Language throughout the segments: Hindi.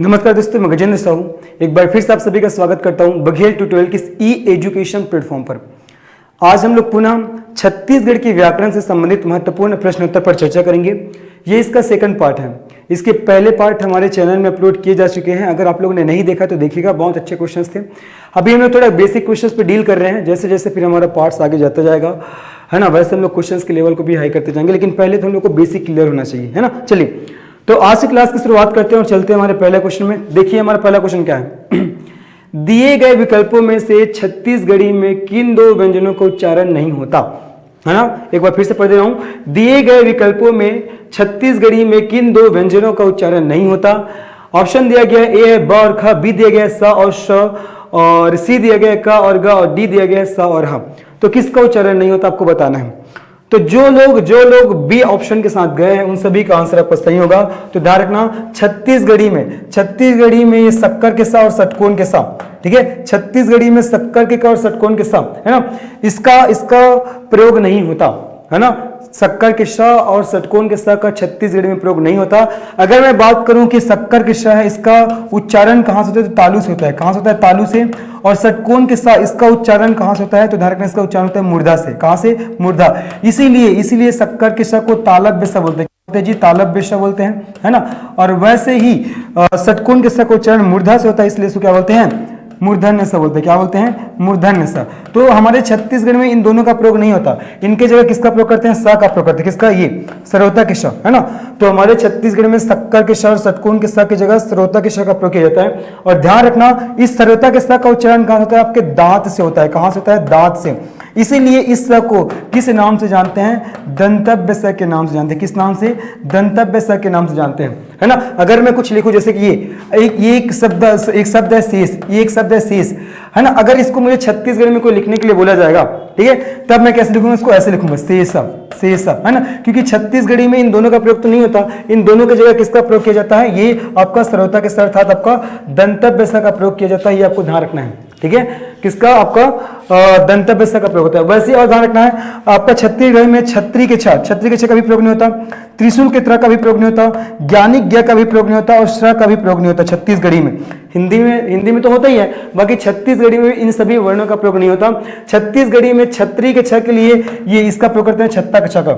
नमस्कार दोस्तों, मैं गजेंद्र साहू एक बार फिर से आप सभी का स्वागत करता हूं बघेल ट्यूटोरियल के ई एजुकेशन प्लेटफॉर्म पर। आज हम लोग पुनः छत्तीसगढ़ के व्याकरण से संबंधित महत्वपूर्ण प्रश्नोत्तर पर चर्चा करेंगे। ये इसका सेकंड पार्ट है। इसके पहले पार्ट हमारे चैनल में अपलोड किए जा चुके हैं। अगर आप लोगों ने नहीं देखा तो देखिएगा, बहुत अच्छे क्वेश्चंस थे। अभी हम लोग थोड़ा बेसिक क्वेश्चंस पे डील कर रहे हैं। जैसे जैसे फिर हमारा पार्ट्स आगे जाता जाएगा, है ना, वैसे हम लोग क्वेश्चंस के लेवल को भी हाई करते जाएंगे। लेकिन पहले तो हम लोग को बेसिक क्लियर होना चाहिए, है ना। चलिए, तो आज की क्लास की शुरुआत करते हैं और चलते हैं हमारे पहले क्वेश्चन में। देखिए हमारा पहला क्वेश्चन क्या है। दिए गए विकल्पों में से छत्तीसगढ़ी में किन दो व्यंजनों का उच्चारण नहीं होता, है ना। एक बार फिर से पढ़ दे रहा हूं। दिए गए विकल्पों में छत्तीसगढ़ी में किन दो व्यंजनों का उच्चारण नहीं होता। ऑप्शन दिया गया ए है ब और ख, बी दिया गया स और श, और सी दिया गया क और ग, और डी दिया गया स और ह। तो किसका उच्चारण नहीं होता आपको बताना है। तो जो लोग बी ऑप्शन के साथ गए हैं उन सभी का आंसर आपका सही होगा। तो ध्यान रखना, छत्तीसगढ़ी में ये शक्कर के सा और षटकोण के सा, ठीक है। छत्तीसगढ़ी में शक्कर के का और षटकोण के सा, है ना, इसका प्रयोग नहीं होता, है ना। शक्कर के श और षटकोण के स का छत्तीसगढ़ी में प्रयोग नहीं होता। अगर मैं बात करूं कि शक्कर के श है, इसका उच्चारण कहां से होता है, तो तालु से होता है। कहां से होता है? तालु से। और षटकोण के स इसका उच्चारण कहां से होता है, तो ध्यान रखना, इसका उच्चारण होता है मूर्धा से। कहां से? मूर्धा। इसीलिए शक्कर के श को तालव्य स बोलते हैं जी, तालव्य श बोलते हैं, है ना। और वैसे ही षटकोण के स का उच्चारण मूर्धा से होता है, इसलिए इसको क्या बोलते हैं? मूर्धन्य स बोलते हैं। क्या बोलते हैं? मूर्धन्य स। तो हमारे छत्तीसगढ़ में इन दोनों का प्रयोग नहीं होता। इनके जगह किसका प्रयोग करते हैं? स का प्रयोग करते हैं। किसका? ये सरौता के श, है ना। तो हमारे छत्तीसगढ़ में शक्कर के श और षटकोण के स की जगह सरौता के श का प्रयोग किया जाता है। और ध्यान रखना, इस सरौता के स का उच्चारण कहां होता है? आपके दांत से होता है। कहां से होता है? दांत से। इसीलिए इस स को किस नाम से जानते हैं? दंतव्य स के नाम से जानते हैं। किस नाम से? दंतव्य स के नाम से जानते हैं, है ना। अगर मैं कुछ लिखूं जैसे कि ये एक शब्द है शेष, ये एक शब्द है शेष, है ना। अगर इसको मुझे छत्तीसगढ़ में कोई लिखने के लिए बोला जाएगा, ठीक है, तब मैं कैसे लिखूंगा? इसको ऐसे लिखूंगा, शेष, है ना। क्योंकि छत्तीसगढ़ी में इन दोनों का प्रयोग तो नहीं होता। इन दोनों की जगह किसका प्रयोग किया जाता है? ये आपका सरौता के स अर्थात आपका दंतव्य स का प्रयोग किया जाता है। ये आपको ध्यान रखना है, ठीक है। किसका? आपका दंतव्य स का प्रयोग होता है। वैसे और ध्यान रखना है, आपका छत्तीसगढ़ में छत्री के छ का भी प्रयोग नहीं होता, त्रिशूल के त्र का भी प्रयोग नहीं होता, ज्ञानिक ज्ञ का भी प्रयोग नहीं होता, और श्र का भी प्रयोग नहीं होता छत्तीसगढ़ी में। हिंदी में तो होता ही है, बाकी छत्तीसगढ़ी में इन सभी वर्णों का प्रयोग नहीं होता। छत्तीसगढ़ी में छत्री के छ के लिए ये इसका प्रयोग करते हैं, छत्ता के छ का।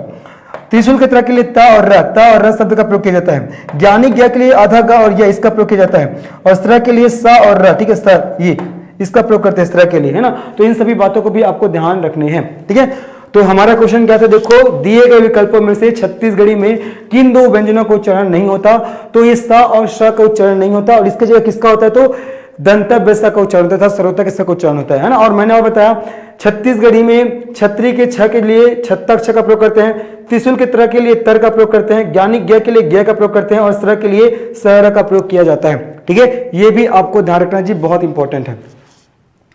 त्रिशूल के त्र के लिए ता और र शब्द का प्रयोग किया जाता है। ज्ञानिक ज्ञ के लिए आधा ग और य इसका प्रयोग किया जाता है। और स्त्र के लिए सा और र, ठीक है, स्त्र, ये इसका प्रयोग करते हैं स्त्र के लिए, है ना। तो इन सभी बातों को भी आपको ध्यान रखने हैं, ठीक है। तो हमारा क्वेश्चन क्या था? देखो, दिए गए विकल्पों में से छत्तीसगढ़ी में किन दो व्यंजनों का उच्चारण नहीं होता। तो ये स और श का उच्चारण नहीं होता, और इसके जगह किसका होता है? तो दंतव्य स का उच्चारण होता है, सरौता के स का उच्चारण होता है ना। और मैंने और बताया, छत्तीसगढ़ी में छत्री के छ के लिए छत्ता छ का प्रयोग करते हैं, त्रिशूल के त्र के लिए तर का प्रयोग करते हैं, ज्ञानिक ज्ञ के लिए ज्ञ का प्रयोग करते हैं, और स्र के लिए सर का प्रयोग किया जाता है, ठीक है। ये भी आपको ध्यान रखना जी, बहुत इंपॉर्टेंट है,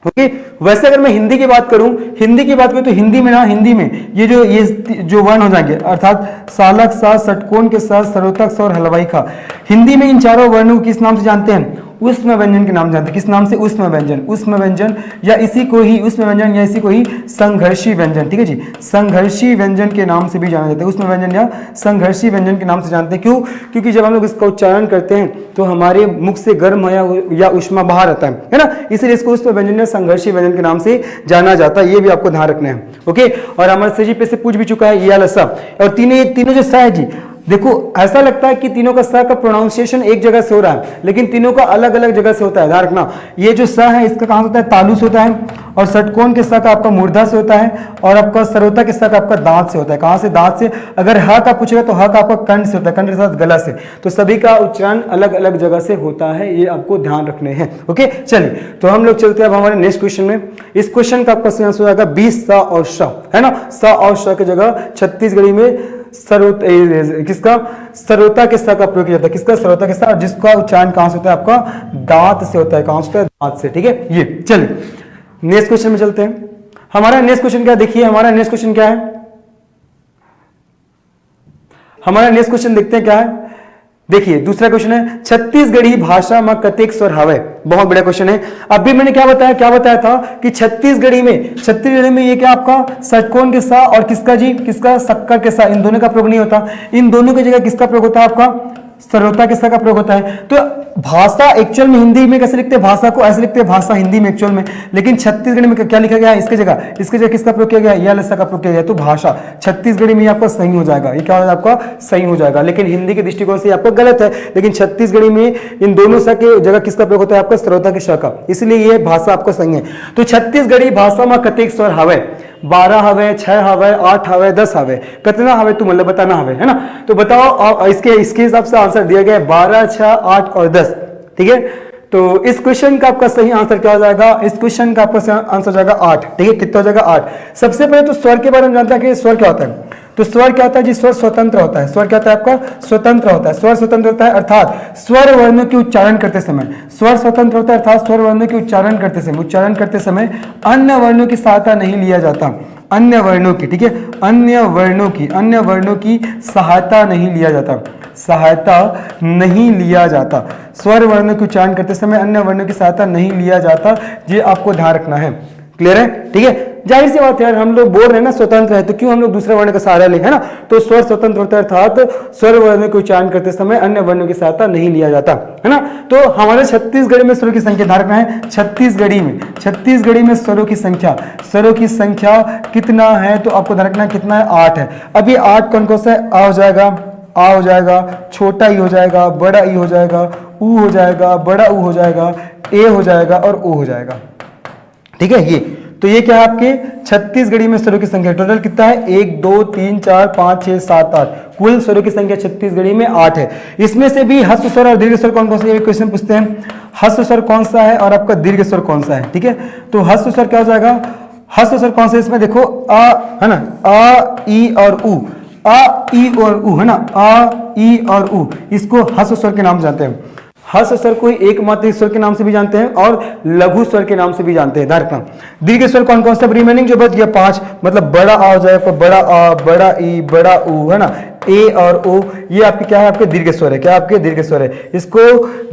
ओके। वैसे अगर मैं हिंदी की बात करूं तो हिंदी में ये जो वर्ण हो जाएंगे, अर्थात सालक सा, षटकोण के साथ, सरौतक सा और हलवाई खा, हिंदी में इन चारों वर्णों को किस नाम से जानते हैं? उष्म व्यंजन के नाम जानते हैं। किस नाम से? उष्म व्यंजन, या इसी को ही उष्म व्यंजन या इसी को ही संघर्षी व्यंजन, ठीक है जी, संघर्षी व्यंजन के नाम से भी जाना जाता है। उष्म व्यंजन या संघर्षी व्यंजन के नाम से जानते हैं। क्यों? क्योंकि जब हम लोग इसका उच्चारण करते हैं तो हमारे मुख से गर्म या उष्मा बाहर आता है ना। इसलिए इसको उष्म व्यंजन या संघर्षी व्यंजन के नाम से जाना जाता है। ये भी आपको ध्यान रखना है, ओके। और हमारे से जी पे से पूछ भी चुका है, ये सा, और तीनों जो सा है जी, देखो ऐसा लगता है कि तीनों का स का प्रोनाउंसिएशन एक जगह से हो रहा है, लेकिन तीनों का अलग अलग जगह से होता है। ध्यान रखना, ये जो स है इसका कहां से होता है? तालु से होता है, और षटकोण के स का आपका मूर्धा से होता है, और आपका सरौता के स का आपका दांत से होता है। कहां से? दांत से। अगर ह का पूछेगा तो ह का आपका कंठ से होता है, कंठ के साथ गला से। तो सभी का उच्चारण अलग अलग जगह से होता है, ये आपको ध्यान रखने हैं, ओके। चलिए, तो हम लोग चलते हैं अब हमारे नेक्स्ट क्वेश्चन में। इस क्वेश्चन का आपका आंसर हो जाएगा बी, स और श, है ना। स और श की जगह छत्तीसगढ़ी में किसका? सरौता के स का प्रयोग किया जाता है। किसका? सरौता के स, जिसका उच्चारण कहां से होता है? आपका दांत से होता है। कहां से होता है? दांत से, ठीक है। ये चलिए नेक्स्ट क्वेश्चन में चलते हैं। हमारा नेक्स्ट क्वेश्चन क्या? देखिए हमारा नेक्स्ट क्वेश्चन क्या है, हमारा नेक्स्ट क्वेश्चन देखते हैं क्या है। देखिए दूसरा क्वेश्चन है, छत्तीसगढ़ी भाषा में कतेक स्वर हवे। बहुत बड़ा क्वेश्चन है। अभी मैंने क्या बताया था कि छत्तीसगढ़ी में ये क्या आपका षटकोण के सा और किसका जी, किसका? शक्कर के सा, इन दोनों का प्रयोग नहीं होता। इन दोनों की जगह किसका प्रयोग होता है? आपका सर्वोत्तम किसका का प्रयोग होता है। तो भाषा एक्चुअल में हिंदी में कैसे लिखते हैं, भाषा को ऐसे लिखते हैं भाषा हिंदी में एक्चुअल में, लेकिन छत्तीसगढ़ी में क्या लिखा गया है, इसकी जगह किसका प्रयोग किया गया है, या लसा का प्रयोग किया गया। तो भाषा छत्तीसगढ़ी में आपका सही हो जाएगा, ये क्या हो जाएगा आपका सही हो जाएगा, लेकिन हिंदी के दृष्टिकोण से आपका गलत है। लेकिन छत्तीसगढ़ी में इन दोनों सा के जगह किसका प्रयोग होता है, आपका सर्वोत्तम के श का, इसलिए ये भाषा आपका सही है। तो छत्तीसगढ़ी भाषा में कतेक स्वर हवे, 12 हवे, 6 हवे, 8 हवे, 10 हवे, कितना हवे तू मतलब बताना हवे, है ना। तो बताओ इसके हिसाब से आंसर दिया गया है 12, 6, 8 और 10, ठीक है। तो इस क्वेश्चन का आपका सही आंसर क्या हो जाएगा, इस क्वेश्चन का आपका आंसर हो जाएगा 8, ठीक है। कितना हो जाएगा 8। सबसे पहले तो स्वर के बारे में जानता है कि स्वर क्या होता है। तो स्वर क्या होता है जी, स्वर स्वतंत्र होता है। स्वर क्या होता है आपका स्वतंत्र होता है। स्वर स्वतंत्र होता है अर्थात स्वर वर्णों के उच्चारण करते समय, स्वर स्वतंत्र होता है अर्थात स्वर वर्णों के उच्चारण करते समय अन्य वर्णों की सहायता नहीं लिया जाता, अन्य वर्णों की, ठीक है, अन्य वर्णों की सहायता नहीं लिया जाता, स्वर वर्णों के उच्चारण करते समय अन्य वर्णों की सहायता नहीं लिया जाता, ये आपको ध्यान रखना है। क्लियर है, ठीक है। जाहिर सी बात है यार, हम लोग बोल रहे हैं ना स्वतंत्र है, तो क्यों हम लोग दूसरे वर्ण का सहारा ले, है ना। तो स्वर स्वतंत्र होता है अर्थात स्वर वर्णों के उच्चारण करते समय अन्य वर्णों की सहायता नहीं लिया जाता, है ना। तो हमारे छत्तीसगढ़ी में स्वरों की संख्या ध्यान रखना है। छत्तीसगढ़ी में स्वरों की संख्या कितना है, तो आपको ध्यान रखना है कितना है, 8 है। अभी 8 कौन सा है, आ हो जाएगा, छोटा ई हो जाएगा, बड़ा ई हो जाएगा, ऊ हो जाएगा, बड़ा ऊ हो जाएगा, ए हो जाएगा और ओ हो जाएगा, ठीक है। ये तो ये क्या है आपके छत्तीसगढ़ी में स्वरों की संख्या टोटल कितना है, 1 2 3 4 5 6 7 8, कुल स्वरों की संख्या छत्तीसगढ़ी में 8 है। इसमें से भी ह्रस्व स्वर और दीर्घ स्वर कौन कौन सा, ये क्वेश्चन पूछते हैं। ह्रस्व स्वर कौन सा है और आपका दीर्घ स्वर कौन सा है, ठीक है। तो ह्रस्व स्वर क्या हो जाएगा, ह्रस्व स्वर कौन सा है, इसमें देखो आ, है ना, आ ई और ऊ, आ ई और ऊ, है ना, आ ई और ऊ, इसको ह्रस्व स्वर के नाम जानते हैं। ह्रस्व स्वर को एक मात्रिक स्वर के नाम से भी जानते हैं और लघु स्वर के नाम से भी जानते हैं। ध्यान रखना। दीर्घ स्वर कौन कौन सा, रिमेनिंग जो बच गया 5, मतलब बड़ा आ हो जाएगा, बड़ा आ, बड़ा ई, बड़ा ऊ, है ना, ए और ओ, ये आपके क्या है, आपके दीर्घ स्वर है। क्या आपके दीर्घ स्वर है। इसको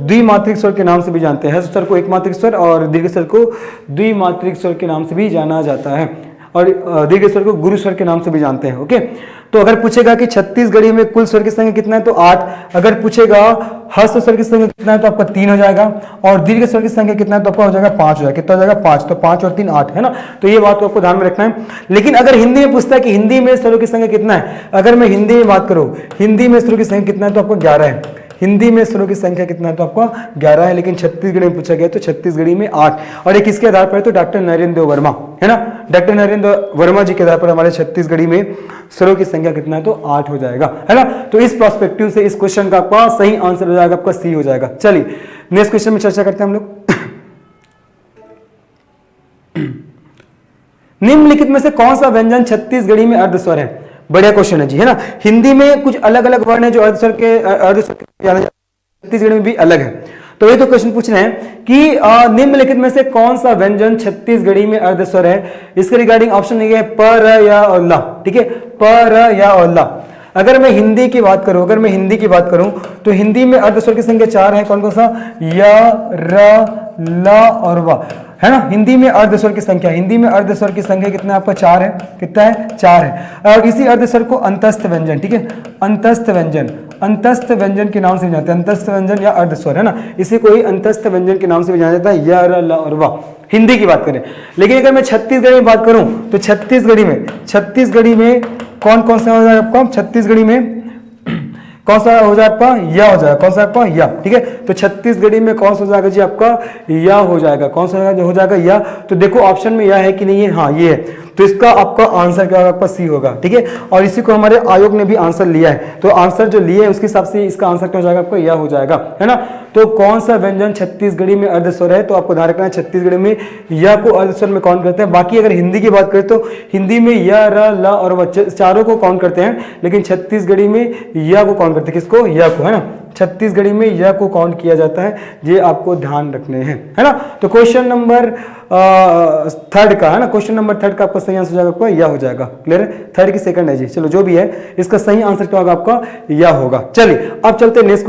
द्विमात्रिक स्वर के नाम से भी जानते हैं। ह्रस्व स्वर को एक मात्रिक स्वर और दीर्घ स्वर को द्विमात्रिक स्वर के नाम से भी जाना जाता है, और दीर्घ स्वर को गुरु स्वर के नाम से भी जानते हैं। ओके, तो अगर पूछेगा कि छत्तीसगढ़ी में कुल स्वर की संख्या कितना है, तो 8। अगर पूछेगा ह्रस्व स्वर की संख्या कितना है, तो आपका 3 हो जाएगा, और दीर्घ स्वर की संख्या कितना है, तो आपका हो जाएगा 5 हो जाएगा। कितना हो जाएगा 5, तो 5 और 3 8, है ना। तो ये बात को आपको ध्यान में रखना है। लेकिन अगर हिंदी में पूछता है कि हिंदी में स्वरों की संख्या कितना है, अगर मैं हिंदी में बात करूं, हिंदी में स्वरों की संख्या कितना है, तो आपको 11 है। हिंदी में स्वरों की संख्या कितना है, तो आपको 11 है। लेकिन छत्तीसगढ़ी में पूछा गया तो छत्तीसगढ़ी में 8, और एक किसके आधार पर है, तो डॉक्टर नरेंद्र वर्मा, है ना, डॉक्टर नरेंद्र वर्मा जी के आधार पर हमारे छत्तीसगढ़ी में स्वरों की संख्या कितना है, तो 8 हो जाएगा, है ना। तो इस पर्सपेक्टिव से इस क्वेश्चन का आपका सही आंसर हो जाएगा, आपका सी हो जाएगा। चलिए नेक्स्ट क्वेश्चन में चर्चा करते हैं हम लोग। निम्नलिखित में से कौन सा व्यंजन छत्तीसगढ़ी में अर्धस्वर है। बढ़िया क्वेश्चन है जी, है ना। हिंदी में कुछ अलग अलग वर्ण है जो अर्धस्वर के छत्तीसगढ़ी में भी अलग है। तो ये तो क्वेश्चन पूछ रहे हैं कि निम्नलिखित में से कौन सा व्यंजन छत्तीसगढ़ी में अर्धस्वर है। इसके रिगार्डिंग ऑप्शन नहीं है, प, र या और ला, ठीक है, प, र या और ला। अगर मैं हिंदी की बात करूं, तो हिंदी में अर्धस्वर की संख्या 4 है। कौन कौन सा, य, र, ल और व, है ना। हिंदी में अर्धस्वर की संख्या कितना है, आपका 4 है। कितना है, 4 है। और इसी अर्धस्वर को अंतस्थ व्यंजन, ठीक है, अंतस्थ व्यंजन के नाम से जानते हैं। अंतस्थ व्यंजन या अर्धस्वर, है ना, इसी को ही अंतस्थ व्यंजन के नाम से भी जाना जाता है, य, र, ल और व, हिंदी की बात करें। लेकिन अगर मैं छत्तीसगढ़ी में बात करूं, तो छत्तीसगढ़ी में कौन कौन सा हो जाएगा आपका, छत्तीसगढ़ी में कौन सा हो जाएगा आपका, या हो जाएगा। कौन सा आपका, या, ठीक है। तो छत्तीसगढ़ी में कौन सा हो जाएगा जी आपका, या हो जाएगा। कौन सा हो जाएगा, या। तो देखो ऑप्शन में या है कि नहीं है, हाँ ये है। तो इसका आपका आंसर क्या होगा, आपका सी होगा, ठीक है। और इसी को हमारे आयोग ने भी आंसर लिया है, तो आंसर जो लिए है उसके हिसाब से इसका आंसर क्या हो जाएगा, आपका या हो जाएगा, है ना। तो कौन सा व्यंजन छत्तीसगढ़ी में अर्धस्वर है, तो आपको ध्यान रखना है छत्तीसगढ़ी में या को अर्धस्वर में काउंट करते हैं। बाकी अगर हिंदी की बात करें तो हिंदी में य, र, ल और व चारों को काउंट करते हैं, लेकिन छत्तीसगढ़ी में या को काउंट करते हैं। किसको, या को, है ना। छत्तीसगढ़ी में या को काउंट किया जाता है, ये आपको ध्यान रखने हैं, है ना। तो क्वेश्चन नंबर 3 का, है ना, क्वेश्चन नंबर 3 का आपका सही आंसर हो जाएगा, आपका या हो जाएगा। क्लियर है, 3 की सेकंड है जी। चलो जो भी है इसका सही आंसर क्या होगा, आपका या होगा। चलिए अब चलते हैं नेक्स्ट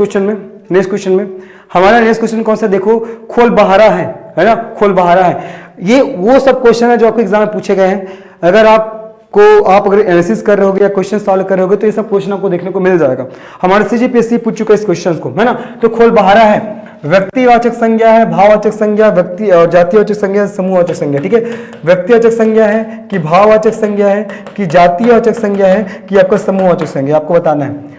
क्वेश्चन में। हमारा नेक्स्ट क्वेश्चन कौन सा, देखो खोल बहारा है ना, खोल बहारा है। ये वो सब क्वेश्चन है जो आपके एग्जाम में पूछे गए हैं। अगर आप को आप अगर एनालिसिस कर रहे होगे या क्वेश्चन सॉल्व कर रहे होगे तो ये सब क्वेश्चन आपको देखने को मिल जाएगा। हमारे सीजीपीएससी पूछ चुका है इस क्वेश्चन को, है ना। तो खोलबाहरा है, व्यक्तिवाचक संज्ञा है, भाववाचक संज्ञा, व्यक्ति और जातिवाचक संज्ञा, समूहवाचक संज्ञा, ठीक है। व्यक्तिवाचक संज्ञा है कि भाववाचक संज्ञा है कि जातिवाचक संज्ञा है कि आपका समूहवाचक संज्ञा, आपको बताना है।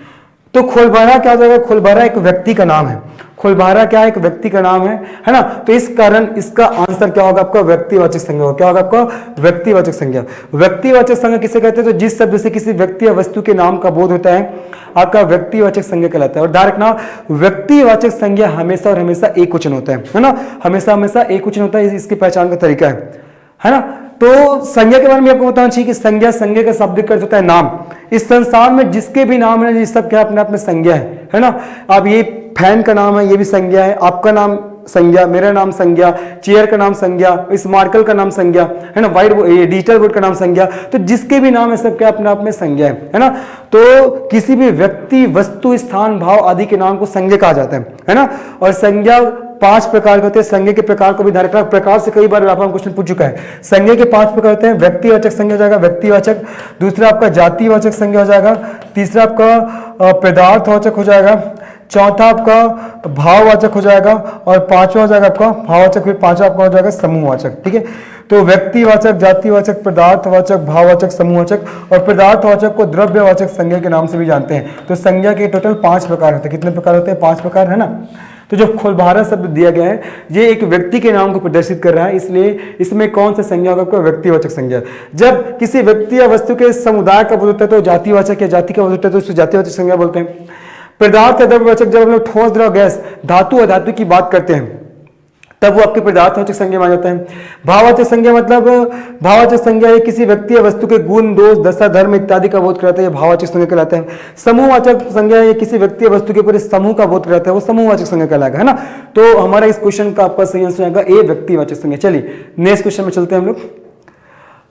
तो खोलबाहरा क्या हो जाएगा, खोलबाहरा एक व्यक्ति का नाम है, खोलबाहरा क्या है, एक व्यक्ति का नाम है ना। तो इस कारण इसका आंसर क्या होगा आपका, व्यक्तिवाचक संज्ञा होगा। क्या होगा आपका, व्यक्तिवाचक संज्ञा। व्यक्तिवाचक संज्ञा किसे कहते हैं, तो जिस शब्द से किसी व्यक्ति या वस्तु के नाम का बोध होता है आपका व्यक्तिवाचक संज्ञा कहलाता है। और ध्यान रखना, व्यक्तिवाचक संज्ञा हमेशा और हमेशा एक वचन होता है ना, हमेशा हमेशा एक वचन होता है, इसकी पहचान का तरीका है ना। तो संज्ञा के बारे में आपको बताना चाहिए कि संज्ञा, संज्ञा का शाब्दिक अर्थ होता है नाम। इस संसार में जिसके भी नाम है ये सब क्या अपने आप में संज्ञा है ना। अब ये फैन का नाम है, ये भी संज्ञा है, आपका नाम संज्ञा, मेरा नाम संज्ञा, चेयर का नाम संज्ञा, स्मार्टकल का नाम संज्ञा, है ना, व्हाइट डिजिटल बोर्ड का नाम संज्ञा। तो जिसके भी नाम है सब क्या अपने आप में संज्ञा है ना। तो किसी भी व्यक्ति, वस्तु, स्थान, भाव आदि के नाम को संज्ञा कहा जाता है ना। और संज्ञा 5 प्रकार के होते हैं। संज्ञा के प्रकार को भी ध्यान रखना, प्रकार से कई बार व्यापक क्वेश्चन पूछ चुका है। संज्ञा के 5 प्रकार होते हैं। व्यक्तिवाचक संज्ञा हो जाएगा, व्यक्तिवाचक। दूसरा आपका जातिवाचक संज्ञा हो जाएगा। तीसरा आपका पदार्थवाचक हो जाएगा। चौथा आपका भाववाचक हो जाएगा। और पांचवा हो जाएगा आपका भाववाचक, फिर पांचवा आपका हो जाएगा समूहवाचक, ठीक है। तो व्यक्तिवाचक, जातिवाचक, पदार्थवाचक, भाववाचक, समूहवाचक। और पदार्थवाचक को द्रव्यवाचक संज्ञा के नाम से भी जानते हैं। तो संज्ञा के टोटल 5 प्रकार होते हैं। कितने प्रकार होते हैं, 5 प्रकार, है ना। तो जो खोलबाहरा शब्द दिया गया है ये एक व्यक्ति के नाम को प्रदर्शित कर रहा है, इसलिए इसमें कौन सा संज्ञा होगा, व्यक्तिवाचक संज्ञा। जब किसी व्यक्ति या वस्तु के समुदाय का बोध होता है तो जातिवाचक या जाति का बोध होता है तो उसको जातिवाचक संज्ञा बोलते हैं। पदार्थ या द्रव्यवाचक, जब हम लोग ठोस, द्रव, गैस, धातु, अधातु की बात करते हैं तब वो आपके पदार्थवाचक संज्ञा मान जाता है। भाववाचक संज्ञा मतलब, भाववाचक संज्ञा ये किसी व्यक्ति या वस्तु के गुण, दोष, दशा, धर्म इत्यादि का बोध कराता है, भाववाचक संज्ञा कहलाता है। समूहवाचक संज्ञा ये किसी व्यक्ति या वस्तु के पूरे समूह का बोध कराता है, वो समूहवाचक संज्ञा कहलाएगा, है ना। तो हमारा इस क्वेश्चन का आपका सही आंसर आएगा ए, व्यक्तिवाचक संज्ञा। चलिए नेक्स्ट क्वेश्चन में चलते हैं हम लोग।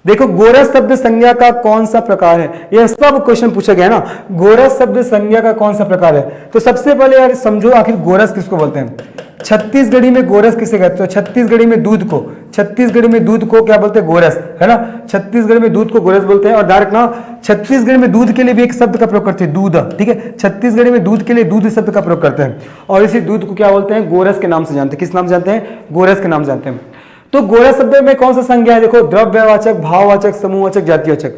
देखो, गोरस शब्द संज्ञा का कौन सा प्रकार है, यह सब क्वेश्चन पूछा गया ना। गोरस शब्द संज्ञा का कौन सा प्रकार है, तो सबसे पहले यार समझो आखिर गोरस किसको बोलते हैं। छत्तीसगढ़ी में गोरस किसे कहते हैं, छत्तीसगढ़ी में दूध को, छत्तीसगढ़ी में दूध को क्या बोलते हैं, गोरस, है ना। छत्तीसगढ़ में दूध को गोरस बोलते हैं। और ध्यान रखना, छत्तीसगढ़ में दूध के लिए भी एक शब्द का प्रयोग करते हैं, दूध, ठीक है। छत्तीसगढ़ी में दूध के लिए दूध शब्द का प्रयोग करते हैं और इसी दूध को क्या बोलते हैं, गोरस के नाम से जानते हैं। किस नाम से जानते हैं, गोरस के नाम से जानते हैं। तो गोरस शब्द में कौन सा संज्ञा है, देखो, द्रव्यवाचक, भाववाचक, समूहवाचक, जातिवाचक।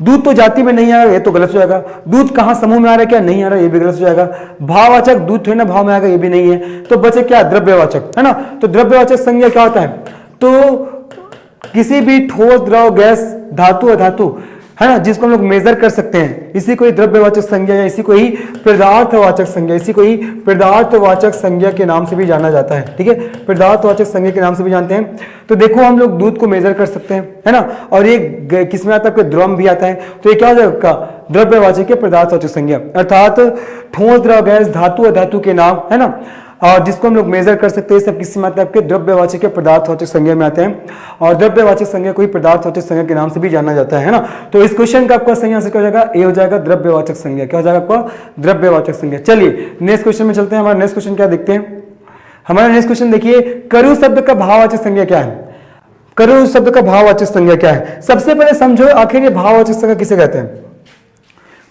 दूध तो जाति में नहीं आ रहा, ये तो गलत हो जाएगा। दूध कहाँ समूह में आ रहा है, क्या नहीं आ रहा, ये भी गलत हो जाएगा। भाववाचक, दूध थोड़ी ना भाव में आएगा, ये भी नहीं है। तो बचे क्या, द्रव्यवाचक, है ना। तो द्रव्यवाचक संज्ञा क्या होता है, तो किसी भी ठोस, द्रव, गैस, धातु, अधातु, है ना, जिसको हम लोग मेजर कर सकते हैं, इसी को ही द्रव्यवाचक संज्ञा या इसी को ही पदार्थवाचक संज्ञा, इसी को ही पदार्थवाचक संज्ञा के नाम से भी जाना जाता है, ठीक है। पदार्थवाचक संज्ञा के नाम से भी जानते हैं। तो देखो, हम लोग दूध को मेजर कर सकते हैं, है ना। और ये किसमें आता है, द्रव भी आता है। तो ये क्या हो जाएगा, द्रव्यवाचक या पदार्थवाचक संज्ञा, अर्थात ठोस, द्रव, गैस, धातु, अधातु के नाम, है ना, और जिसको हम लोग मेजर कर सकते हैं, सब किसी में आते हैं, आपके द्रव्यवाचक या पदार्थवाचक संज्ञा में आते हैं। और द्रव्यवाचक संज्ञा को ही पदार्थवाचक संज्ञा के नाम से भी जाना जाता है ना। तो इस क्वेश्चन का आपका सही आंसर क्या हो जाएगा, ए हो जाएगा, द्रव्यवाचक संज्ञा। क्या हो जाएगा आपका, द्रव्यवाचक संज्ञा। चलिए नेक्स्ट क्वेश्चन में चलते हैं। हमारा नेक्स्ट क्वेश्चन क्या देखते हैं, हमारा नेक्स्ट क्वेश्चन देखिए, करु शब्द का भाववाचक संज्ञा क्या है। करु शब्द का भाववाचक संज्ञा क्या है, सबसे पहले समझो आखिर ये भाववाचक संज्ञा किसे कहते हैं।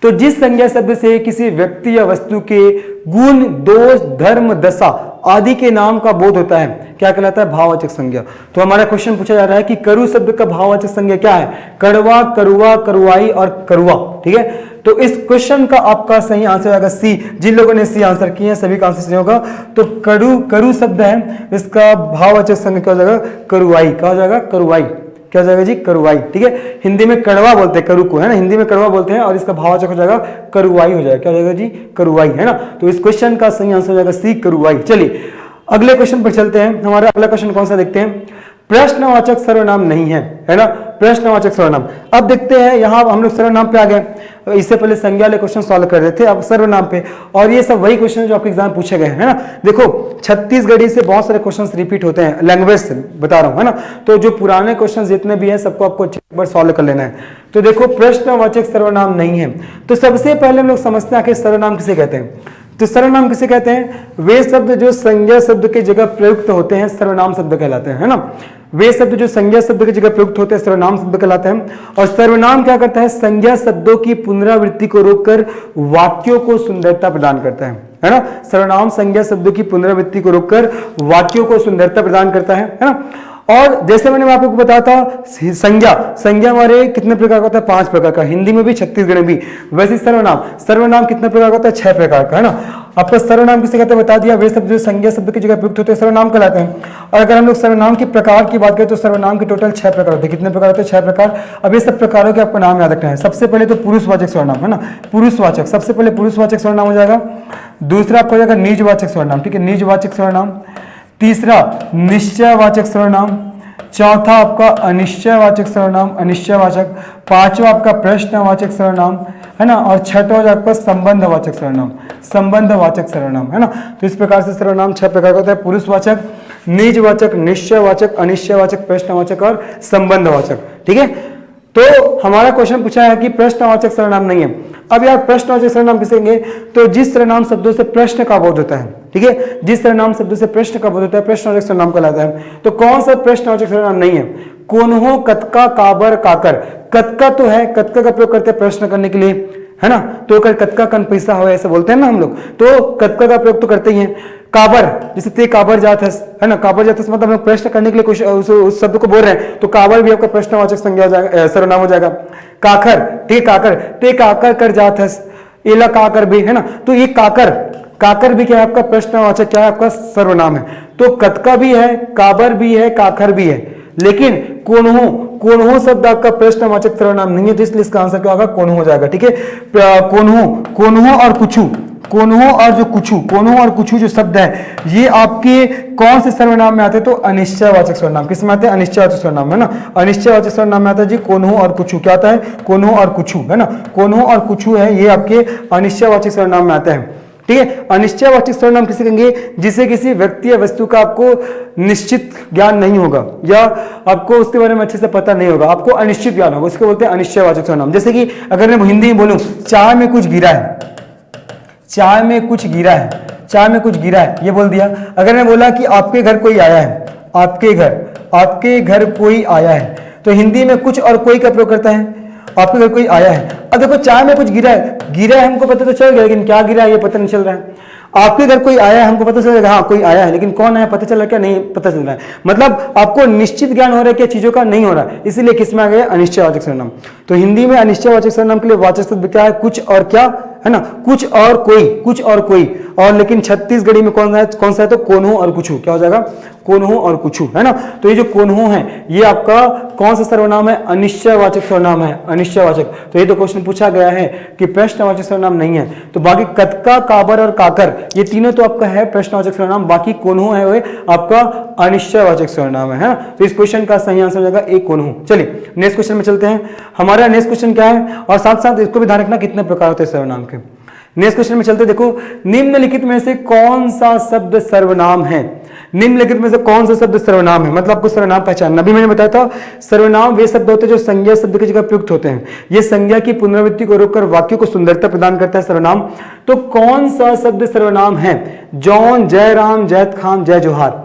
तो जिस संज्ञा शब्द से किसी व्यक्ति या वस्तु के गुण, दोष, धर्म, दशा आदि के नाम का बोध होता है, क्या कहलाता है, भाववाचक संज्ञा। तो हमारा क्वेश्चन पूछा जा रहा है कि करु शब्द का भाववाचक संज्ञा क्या है, कड़वा, करुआ, करुआई और करुआ, ठीक है। तो इस क्वेश्चन का आपका सही आंसर आएगा सी। जिन लोगों ने सी आंसर किए हैं सभी का आंसर सही होगा। तो करु शब्द है, इसका भाववाचक संज्ञा क्या हो जाएगा, करुआई। क्या हो जाएगा, करुआई। क्या हो जाएगा जी, करुआई, ठीक है। हिंदी में कड़वा बोलते हैं करु को, है ना, हिंदी में कड़वा बोलते हैं और इसका भाववाचक हो जाएगा करुआई हो जाएगा। क्या हो जाएगा जी, करुआई, है ना। तो इस क्वेश्चन का सही आंसर हो जाएगा सी, करुआई। चलिए अगले क्वेश्चन पर चलते हैं। हमारा अगला क्वेश्चन कौन सा देखते हैं, प्रश्नवाचक सर्वनाम नहीं है ना, प्रश्नवाचक सर्वनाम। अब देखते हैं, यहाँ हम लोग सर्वनाम पे आ गए। इससे पहले संज्ञा वाले क्वेश्चन सॉल्व कर रहे थे, अब सर्वनाम पे। और ये सब वही क्वेश्चन जो आपके एग्जाम पूछे गए हैं ना। देखो, छत्तीसगढ़ी से बहुत सारे क्वेश्चन रिपीट होते हैं, लैंग्वेज से बता रहा हूँ, है ना। तो जो पुराने क्वेश्चन जितने भी हैं सबको आपको एक बार सॉल्व कर लेना है। तो देखो, प्रश्नवाचक सर्वनाम नहीं है। तो सबसे पहले हम लोग समझते हैं आखिर सर्वनाम किसे कहते हैं। तो सर्वनाम किसे कहते हैं, वे शब्द जो संज्ञा शब्द की जगह प्रयुक्त होते हैं सर्वनाम शब्द कहलाते हैं, है ना। वे शब्द जो संज्ञा शब्द की जगह प्रयुक्त होते हैं सर्वनाम शब्द कहलाते हैं। और सर्वनाम क्या करता है, संज्ञा शब्दों की पुनरावृत्ति को रोककर वाक्यों को सुंदरता प्रदान करता है ना। सर्वनाम संज्ञा शब्दों की पुनरावृत्ति को रोककर वाक्यों को सुंदरता प्रदान करता है ना। और जैसे मैंने आपको बताया था संज्ञा हमारे कितने प्रकार का होता है, 5 प्रकार का, हिंदी में भी छत्तीसगढ़ में भी। वैसे सर्वनाम कितने प्रकार का होता है, 6 प्रकार का, है ना। आपका सर्वनाम किसे कहते हैं बता दिया, वे शब्द जो संज्ञा शब्द की जगह प्रयुक्त होते हैं सर्वनाम कहलाते हैं। और अगर हम लोग सर्वनाम के प्रकार की बात करें तो सर्वनाम के टोटल 6 प्रकार होते हैं। कितने प्रकार होते हैं, 6 प्रकार। अब ये सब प्रकारों के आपको नाम याद रखना है। सबसे पहले तो पुरुषवाचक सर्वनाम, है ना, पुरुषवाचक, सबसे पहले पुरुषवाचक सर्वनाम हो जाएगा। दूसरा आपका हो जाएगा निजवाचक सर्वनाम, ठीक है, निजवाचक सर्वनाम। तीसरा निश्चयवाचक सर्वनाम। चौथा आपका अनिश्चयवाचक सर्वनाम, अनिश्चयवाचक। पांचवा आपका प्रश्नवाचक सर्वनाम, है ना। और छठवा आपका संबंधवाचक सर्वनाम, संबंधवाचक सर्वनाम, है ना। तो इस प्रकार से सर्वनाम 6 प्रकार का होता है, पुरुषवाचक, निजवाचक, निश्चयवाचक, अनिश्चयवाचक, प्रश्नवाचक और संबंधवाचक, ठीक है। तो हमारा क्वेश्चन पूछा है कि प्रश्नवाचक सर्वनाम नहीं है। अब यार प्रश्नवाचक सर्वनाम किसे कहेंगे, तो जिस सर्वनाम शब्दों से प्रश्न का बोध होता है, ठीक है, जिस सर्वनाम शब्दों से प्रश्न का बोध होता है प्रश्नवाचक सर्वनाम कहलाता है। तो कौन सा प्रश्नवाचक सर्वनाम नहीं है, कोन्हो, कतका, काबर, काकर। कतका तो है, कतका का प्रयोग करते हैं प्रश्न करने के लिए, है ना। तो अगर कतका कन पैसा हो ऐसा बोलते हैं ना हम लोग, तो कतका का प्रयोग तो करते ही हैं। काबर, जैसे ते काबर जात है ना, काबर जात मतलब हम लोग प्रश्न करने के लिए कुछ उस शब्द को बोल रहे हैं, तो काबर भी आपका प्रश्नवाचक संज्ञा हो जाएगा, सर्वनाम हो जाएगा। काकर, ते काकर, ते काकर कर जात है, एला काकर भी, है ना। तो ये काकर भी क्या है आपका प्रश्नवाचक, क्या है आपका सर्वनाम है। तो कतका भी है, काबर भी है, काकर भी है, लेकिन कोन्हो शब्द आपका प्रश्नवाचक सर्वनाम नहीं है, तो इसलिए इसका आंसर क्या होगा, कोन्हो हो जाएगा, ठीक है। कोन्हो और कुछु, कोन्हो और कुछु जो शब्द है ये आपके कौन से सर्वनाम में आते हैं, तो अनिश्चयवाचक सर्वनाम। किस में आते हैं, अनिश्चयवाचक सर्वनाम, है ना। अनिश्चयवाचक सर्वनाम में आता है जी कोन्हो और कुछु। क्या आता है, कोन्हो और कुछु, है ना। कोन्हो और कुछु है, ये आपके अनिश्चयवाचक सर्वनाम में आता है, ठीक है। अनिश्चयवाचक सर्वनाम किसे कहेंगे, जिसे किसी व्यक्ति या वस्तु का आपको निश्चित ज्ञान नहीं होगा या आपको उसके बारे में अच्छे से पता नहीं होगा, आपको अनिश्चित ज्ञान होगा, उसको बोलते हैं अनिश्चयवाचक सर्वनाम। जैसे कि अगर मैं हिंदी में बोलूं, चाय में कुछ गिरा है, चाय में कुछ गिरा है, चाय में कुछ गिरा है, ये बोल दिया। अगर मैं बोला कि आपके घर कोई आया है, आपके घर कोई आया है, तो हिंदी में कुछ और कोई का प्रयोग करता है, आपके घर कोई आया है। अब देखो चाय में कुछ गिरा है हमको पता तो चल गया, लेकिन क्या गिरा है ये पता नहीं चल रहा है। आपके घर कोई आया है, हमको पता चल रहा है हाँ कोई आया है, लेकिन कौन आया पता चल रहा है क्या, नहीं पता चल रहा है। मतलब आपको निश्चित ज्ञान हो रहा है क्या चीजों का, नहीं हो रहा है, इसीलिए किसमें आ गया, अनिश्चयवाचक सर्वनाम। तो हिंदी में अनिश्चयवाचक सर्वनाम के लिए वाचक शब्द क्या है, कुछ और क्या, है ना, कुछ और कोई। और लेकिन छत्तीसगढ़ी में कौन सा है, तो कोन्हो और कुछु। क्या हो जाएगा, कोन्हो और कुछु, है ना। तो ये जो कोन्हो है ये आपका कौन सा सर्वनाम है, अनिश्चयवाचक सर्वनाम है, अनिश्चयवाचक। तो ये तो क्वेश्चन पूछा गया है कि प्रश्नवाचक सर्वनाम नहीं है। तो बाकी कतका, काबर और काकर ये तीनों तो आपका है प्रश्नवाचक सर्वनाम, बाकी कोन्हो है वो आपका अनिश्चयवाचक सर्वनाम है ना। तो इस क्वेश्चन का सही आंसर हो जाएगा ए कोन्हो। चलिए नेक्स्ट क्वेश्चन में चलते हैं। हमारा नेक्स्ट क्वेश्चन क्या है, और साथ साथ इसको भी ध्यान रखना कितने प्रकार होते हैं सर्वनाम के। नेक्स्ट क्वेश्चन में चलते, देखो निम्नलिखित में से कौन सा शब्द सर्वनाम है, निम्नलिखित में से कौन सा शब्द सर्वनाम है, मतलब आपको सर्वनाम पहचानना। अभी मैंने बताया था सर्वनाम वे शब्द होते हैं जो संज्ञा शब्द की जगह प्रयुक्त होते हैं, ये संज्ञा की पुनरावृत्ति को रोककर वाक्यों को सुंदरता प्रदान करता है सर्वनाम। तो कौन सा शब्द सर्वनाम है, जॉन, जयराम, जैत खाम, जय जोहार,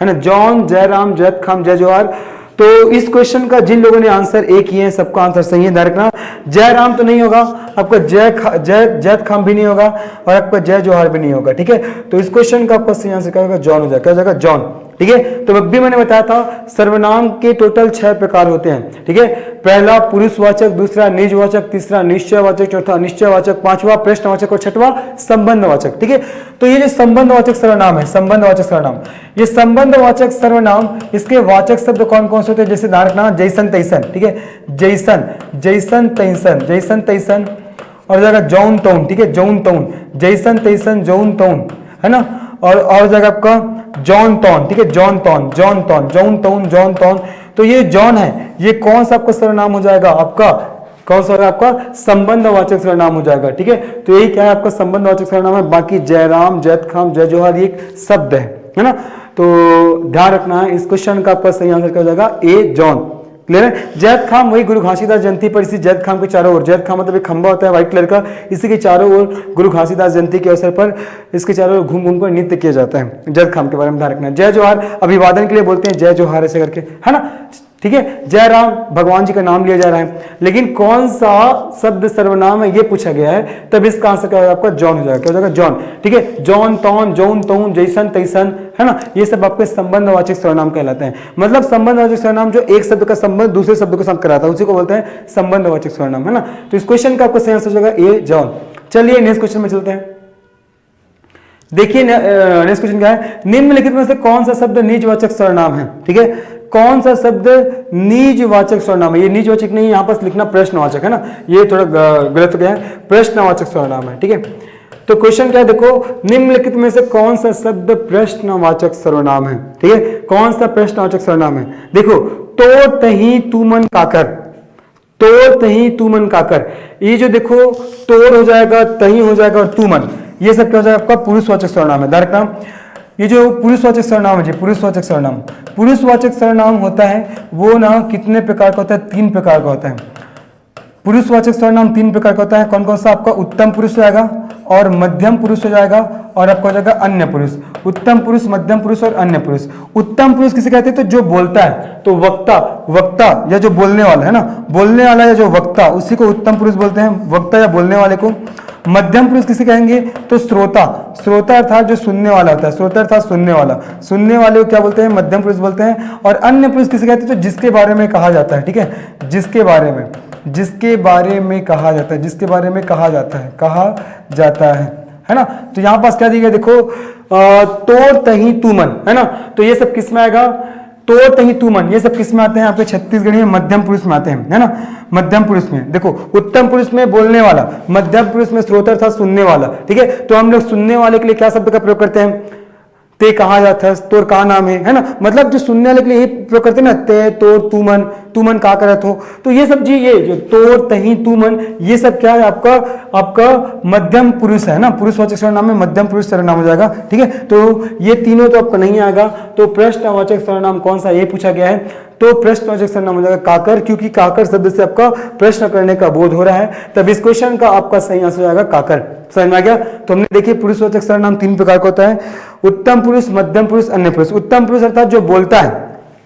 है ना, जॉन, जयराम, जैत खाम, जय जोहार। तो इस क्वेश्चन का जिन लोगों ने आंसर ए किए हैं सबका आंसर सही है, ध्यान रखना। जयराम तो नहीं होगा, आपका जैत खाम भी नहीं होगा, और आपका जय जोहार भी नहीं होगा, ठीक है। तो इस क्वेश्चन का आपका सही आंसर क्या होगा, जॉन हो जाएगा, क्या हो जाएगा, जॉन, ठीक है। तो अभी मैंने बताया था सर्वनाम के टोटल 6 प्रकार होते हैं, ठीक है। पहला पुरुषवाचक, दूसरा निजवाचक, तीसरा निश्चयवाचक, चौथा अनिश्चयवाचक, पांचवा प्रश्नवाचक और छठवां संबंधवाचक, ठीक है। तो ये जो संबंधवाचक सर्वनाम है, संबंधवाचक सर्वनाम, ये संबंधवाचक सर्वनाम इसके वाचक शब्द कौन कौन से होते हैं, जैसे ध्यान रखना जैसन तैसन, ठीक है, जैसन, जैसन तैसन, जैसन तैसन, और जाएगा जौन तौन, ठीक है, जौन तौन, जैसन तैसन जौन तौन, है ना। और जाएगा आपका जॉन तौन, ठीक है, जॉन तौन, जॉन तौन, जौन तौन, जॉन तौन। तो ये जॉन है, ये कौन सा आपका सर्वनाम हो जाएगा, आपका कौन सा होगा, आपका संबंधवाचक सर्वनाम हो जाएगा, ठीक है। तो यही क्या है, आपका संबंधवाचक सर्वनाम है। बाकी जयराम, जैत खाम, जय जोहार ये एक शब्द है ना। तो ध्यान रखना है, इस क्वेश्चन का आपका सही आंसर क्या हो जाएगा, ए जॉन, क्लियर है। जैद खाम वही गुरु घासीदास जयंती पर इसी जैद खाम के चारों ओर, जैद खाम मतलब एक खंबा होता है व्हाइट कलर का, इसी के चारों ओर गुरु घासीदास जयंती के अवसर पर इसके चारों ओर घूम घूम कर नृत्य किया जाता है। जैद खाम के बारे में ध्यान रखना। जय जोहार अभिवादन के लिए बोलते हैं जय जोहार ऐसे करके, है ना, ठीक है। जय राम भगवान जी का नाम लिया जा रहा है, लेकिन कौन सा शब्द सर्वनाम है ये पूछा गया है, तब इसका आंसर क्या होगा आपका जॉन हो जाएगा। क्या हो जाएगा जॉन, ठीक है। जॉन, तौन, जौन, तौन, जैसन, तैसन, है ना, ये सब आपके संबंधवाचक सर्वनाम कहलाते हैं। मतलब संबंधवाचक सर्वनाम जो एक शब्द का संबंध दूसरे शब्द के साथ कराता है उसी को बोलते हैं संबंधवाचक सर्वनाम, है ना। तो इस क्वेश्चन का आपका सही आंसर हो जाएगा ए जॉन। चलिए नेक्स्ट क्वेश्चन में चलते हैं। देखिए नेक्स्ट क्वेश्चन क्या है, निम्नलिखित में से कौन सा शब्द निजवाचक सर्वनाम है, ठीक है। कौन सा शब्द निजवाचक सर्वनाम है, ये निजवाचक नहीं, यहां पर लिखना प्रश्नवाचक, है ना, ये थोड़ा गलत हो गया है, प्रश्नवाचक सर्वनाम है, ठीक है। तो क्वेश्चन क्या है, देखो निम्नलिखित में से कौन सा शब्द प्रश्नवाचक सर्वनाम है, ठीक है। कौन सा प्रश्नवाचक सर्वनाम है, देखो तो तही तुमन काकर, तोड़ तही तुमन काकर, ये जो देखो तोड़ हो जाएगा, तही हो जाएगा और तुमन, ये सब क्या हो जाएगा आपका पुरुषवाचक सर्वनाम है। ध्यान रखना, ये जो पुरुषवाचक सर्वनाम है जी, पुरुषवाचक सर्वनाम, पुरुषवाचक सर्वनाम होता है वो ना कितने प्रकार का होता है, 3 प्रकार का होता है। पुरुषवाचक सर्वनाम 3 प्रकार का होता है। कौन कौन सा, आपका उत्तम पुरुष हो जाएगा और मध्यम पुरुष हो जाएगा और आपका हो जाएगा अन्य पुरुष। उत्तम पुरुष, मध्यम पुरुष और अन्य पुरुष। उत्तम पुरुष किसे कहते हैं, तो जो बोलता है, तो वक्ता, वक्ता या जो बोलने वाला है ना, बोलने वाला या जो वक्ता, उसी को उत्तम पुरुष बोलते हैं, वक्ता या बोलने वाले को। मध्यम पुरुष किसे कहेंगे, तो श्रोता, श्रोता अर्थात जो सुनने वाला होता है, श्रोता अर्थात सुनने वाला, सुनने वाले को क्या बोलते हैं, मध्यम पुरुष बोलते हैं। और अन्य पुरुष किसे कहते हैं, तो जिसके बारे में कहा जाता है, ठीक है, जिसके बारे में, जिसके बारे में कहा जाता है, जिसके बारे में कहा जाता है, कहा जाता है ना। तो यहां पास क्या दिया देखो, तोड़ तही तुमन, है ना, तो ये सब किस में आएगा, तोड़ तही तुमन, ये सब किस में आते हैं, यहाँ पे छत्तीसगढ़ी में मध्यम पुरुष में आते हैं, है ना। मध्यम पुरुष में देखो, उत्तम पुरुष में बोलने वाला, मध्यम पुरुष में श्रोता था सुनने वाला, ठीक है। तो हम लोग सुनने वाले के लिए क्या शब्द का प्रयोग करते हैं, ते कहा जाता है, तोर का नाम है ना, मतलब जो सुनने वाले के लिए प्रयोग करते हैं ना, ते, तोर, तुमन, तुमन का करत हो, तो ये सब जी, ये जो तोर, तही, तुमन, ये सब क्या है आपका, आपका मध्यम पुरुष है ना, पुरुषवाचक सर्वनाम में मध्यम पुरुष सर्वनाम हो जाएगा, ठीक है। तो ये तीनों तो आपका नहीं आएगा, तो प्रश्नवाचक सर्वनाम कौन सा ये पूछा गया है, तो प्रश्नवाचक सर्वनाम हो जाएगा काकर, क्योंकि काकर शब्द से आपका प्रश्न करने का बोध हो रहा है, तब इस क्वेश्चन का आपका सही आंसर हो जाएगा काकर। समझ में आ गया। तो हमने देखिए पुरुषवाचक सर्वनाम 3 प्रकार का होता है, उत्तम पुरुष, मध्यम पुरुष, अन्य पुरुष। उत्तम पुरुष अर्थात जो बोलता है,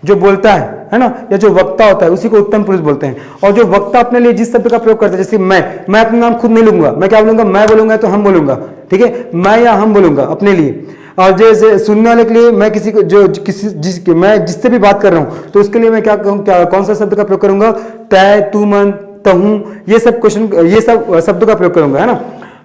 जो बोलता है ना, या जो वक्ता होता है उसी को उत्तम पुरुष बोलते हैं। और जो वक्ता अपने लिए जिस शब्द का प्रयोग करता है, जैसे मैं अपना नाम खुद नहीं लूंगा, मैं क्या बोलूंगा, मैं बोलूंगा तो हम बोलूंगा, ठीक है, मैं या हम बोलूंगा अपने लिए। और जैसे सुनने वाले के लिए मैं किसी को जो किसी मैं जिससे भी बात कर रहा हूं, तो उसके लिए मैं क्या कहूँ, क्या कौन सा शब्द का प्रयोग करूंगा, तय, तुमन, तहूं, ये सब क्वेश्चन, ये सब शब्दों का प्रयोग करूंगा, है ना।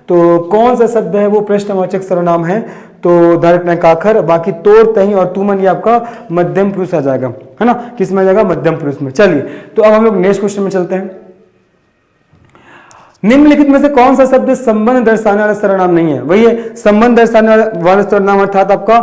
तो कौन सा शब्द है वो प्रश्नवाचक सर्वनाम है, तो डायरेक्ट काखर, बाकी तोड़, तही और तुमन ये आपका मध्यम पुरुष आ जाएगा, है ना, किस में आ जाएगा, मध्यम पुरुष में। चलिए तो अब हम लोग नेक्स्ट क्वेश्चन में चलते हैं। निम्नलिखित में से कौन सा शब्द संबंध दर्शाने वाला सर्वनाम नहीं है, वही है संबंध दर्शाने वाला सर्वनाम, अर्थात आपका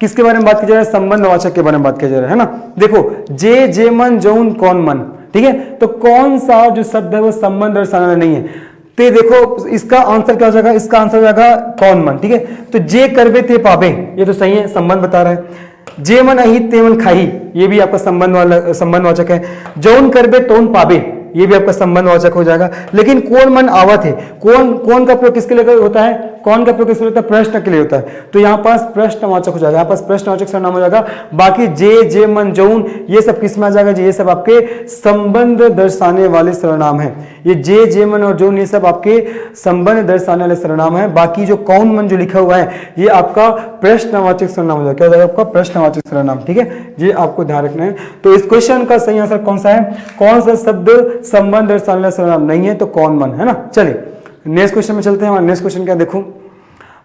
किसके बारे में बात की जा रही है, संबंधवाचक के बारे में बात किया जा रहा है ना। देखो जे, जे मन, जौन, कौन मन, ठीक है। तो कौन सा जो शब्द है वो संबंध दर्शाने वाला नहीं है, तो देखो इसका आंसर क्या हो जाएगा, इसका आंसर हो जाएगा कौन मन, ठीक है। तो जे करबे ते पाबे, ये तो सही है, संबंध बता रहा है। जे मन अहि ते मन खाही, ये भी आपका संबंधवाचक है। जौन करबे तौन पाबे, ये भी आपका संबंधवाचक हो जाएगा। लेकिन कौन मन आवत है, कौन का प्रयोग किसके लिए होता है, कौन का प्रयोग किसके लिए होता है, प्रश्न के लिए होता है, तो यहाँ पास प्रश्नवाचक हो जाएगा, यहाँ पास प्रश्नवाचक सर्वनाम हो जाएगा। बाकी जे, जे मन, जौन, ये सब किस में आ जाएगा जी, ये सब आपके संबंध दर्शाने वाले सर्वनाम है। ये जे, जे मन और जौन, ये सब आपके संबंध दर्शाने वाले सर्वनाम है। बाकी जो कौन मन जो लिखा हुआ है ये आपका प्रश्नवाचक सर्वनाम हो जाएगा। क्या हो जाएगा आपका प्रश्नवाचक सर्वनाम, ठीक है, ये आपको ध्यान रखना है। तो इस क्वेश्चन का सही आंसर कौन सा है, कौन सा शब्द संबंध दर्शाने वाला सर्वनाम नहीं है, तो कौन मन, है ना। चलिए नेक्स्ट क्वेश्चन में चलते हैं। हमारा नेक्स्ट क्वेश्चन क्या देखो,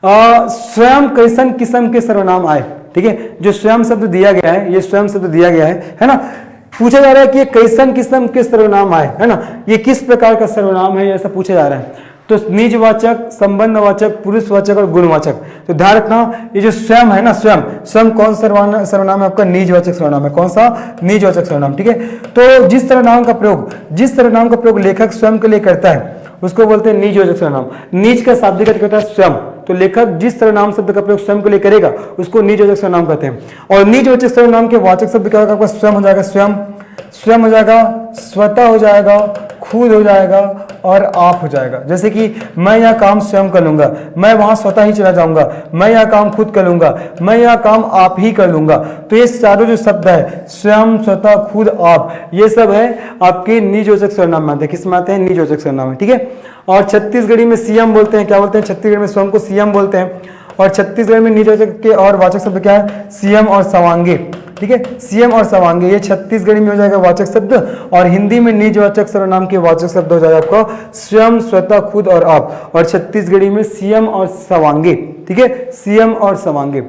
स्वयं कैसन किस्म के सर्वनाम आए, ठीक है। जो स्वयं शब्द दिया गया है, ये स्वयं शब्द दिया गया है ना। पूछा जा रहा है कि ये कैसन किस्म के सर्वनाम आए, है ना, ये किस प्रकार का सर्वनाम है, ऐसा पूछा जा रहा है। तो निजवाचक, संबंधवाचक, पुरुषवाचक और गुणवाचक। तो ध्यान रखना, ये जो स्वयं है ना, स्वयं कौन सर्वनाम है आपका, निजवाचक सर्वनाम है। कौन सा, निजवाचक सर्वनाम, ठीक है। तो जिस सर्वनाम का प्रयोग लेखक स्वयं के लिए करता है उसको बोलते हैं निजवाचक सर्वनाम। निज का शाब्दिक अर्थ होता है स्वयं, तो लेखक जिस सर्वनाम शब्द का प्रयोग स्वयं के लिए करेगा उसको निजवाचक सर्वनाम कहते हैं। और निजवाचक सर्वनाम के वाचक शब्द क्या होगा आपका, स्वयं हो जाएगा, स्वयं, स्वयं हो जाएगा, स्वतः हो जाएगा, खुद हो जाएगा और आप हो जाएगा। जैसे कि मैं यह काम स्वयं कर लूंगा, मैं वहां स्वतः ही चला जाऊंगा, मैं यह काम खुद कर लूंगा, मैं यह काम आप ही कर लूंगा। तो ये चारों जो शब्द है, स्वयं, स्वतः, खुद, आप, ये सब है आपके निजवाचक सर्वनाम में आते हैं। किस में आते हैं? निजवाचक सर्वनाम में, ठीक है। और छत्तीसगढ़ी में सीएम बोलते हैं, क्या बोलते हैं? छत्तीसगढ़ी में स्वयं को सीएम बोलते हैं। और छत्तीसगढ़ में निजवाचक के और वाचक शब्द क्या है? सीएम और सवांगे, ठीक है। सीएम और सवांगे ये छत्तीसगढ़ी में हो जाएगा वाचक शब्द, और हिंदी में निजवाचक सर्वनाम के वाचक शब्द हो जाएगा आपका स्वयं, स्वतः, खुद और आप। और छत्तीसगढ़ी में सीएम और सवांगे, ठीक है, सीएम और सवांगे।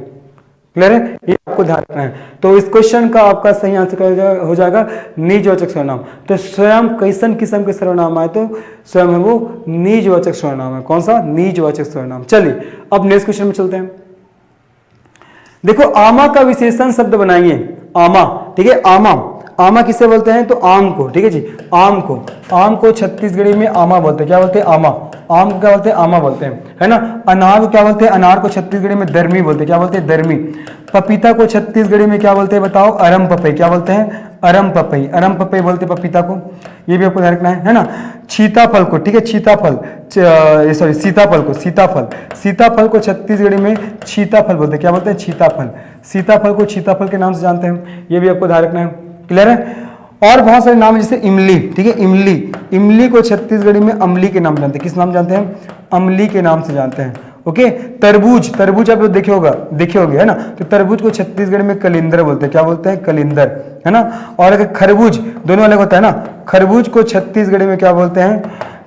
क्लियर है? ये आपको ध्यान रखना है। तो इस क्वेश्चन का आपका सही आंसर हो जाएगा निजवाचक सर्वनाम। तो स्वयं कैसन किस्म के सर्वनाम आए तो स्वयं है वो निजवाचक सर्वनाम है। कौन सा? निजवाचक सर्वनाम। चलिए अब नेक्स्ट क्वेश्चन में चलते हैं। देखो, आमा का विशेषण शब्द बनाइए। आमा, ठीक है, आमा। आमा किसे बोलते हैं? तो आम को, ठीक है जी, आम को। आम को छत्तीसगढ़ी में आमा बोलते हैं। क्या बोलते हैं? आमा। आम को क्या बोलते हैं? आमा बोलते हैं, है ना। अनार को क्या बोलते हैं? अनार को छत्तीसगढ़ी में दरमी बोलते हैं। क्या बोलते हैं? दरमी। पपीता को छत्तीसगढ़ी में क्या बोलते हैं? बताओ। अरम पपई। क्या बोलते हैं? अरम पपई। अरम पपई बोलते हैं पपीता को, ये भी आपको ध्यान रखना है ना। सीताफल को, ठीक है, सीताफल, सॉरी सीताफल को, सीताफल, सीताफल को छत्तीसगढ़ी में सीताफल बोलते हैं। क्या बोलते हैं? सीताफल। सीताफल को सीताफल के नाम से जानते हैं, ये भी आपको ध्यान रखना है। क्लियर है? और बहुत सारे नाम है, जैसे इमली, ठीक है, इमली। इमली को छत्तीसगढ़ी में अमली के नाम जानते हैं। किस नाम जानते हैं? अमली के नाम से जानते हैं। ओके। तरबूज, तरबूज आप लोग देखे होगे, है ना। तो तरबूज को छत्तीसगढ़ी में कलिंदर बोलते हैं। क्या बोलते हैं? कलिंदर, है ना। और अगर खरबूज, दोनों अलग होता है ना। खरबूज को छत्तीसगढ़ी में क्या बोलते हैं?